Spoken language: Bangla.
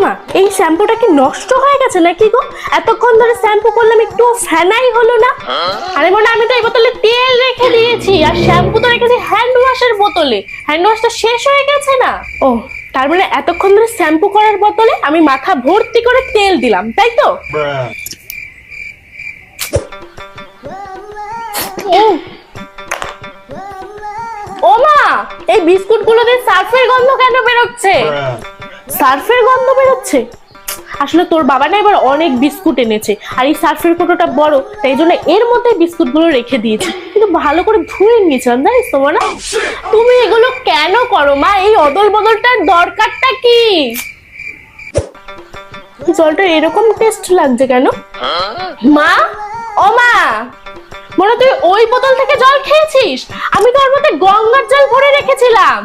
মা, এই শ্যাম্পুটা কি নষ্ট হয়ে গেছে নাকি গো? এতক্ষণ ধরে শ্যাম্পু করলাম, একটু ফেনাই হলো না। আরে বোন, আমি তো এই বোতলে তেল রেখে দিয়েছি, আর শ্যাম্পু তো রেখেছি হ্যান্ড ওয়াশের বোতলে। হ্যান্ড ওয়াশটা শেষ হয়ে গেছে না? ও, তার মানে এতক্ষণ ধরে শ্যাম্পু করার বোতলে আমি মাথা ভর্তি করে তেল দিলাম, তাই তো? ও মা, এই বিস্কুট গুলোতে সার্ফের গন্ধ কেন বেরোচ্ছে? সার্ফের গন্ধ বেরোচ্ছে? আসলে তোর বাবা না এবার অনেক বিস্কুট এনেছে, আর এই সার্ফের কৌটোটা বড়, তাই জন্য এর মধ্যে বিস্কুট গুলো রেখে দিয়েছি। কিন্তু ভালো করে ধুয়ে নিয়েছিলাম, জানিস তো না? তুমি এগুলো কেন করো মা? এই অদল বদলটার দরকারটা কি? জলটা এরকম টেস্ট লাগছে কেন? মা, ও মা, মনে তুই ওই বোতল থেকে জল খেয়েছিস? আমি তো ওর মধ্যে গঙ্গার জল ভরে রেখেছিলাম।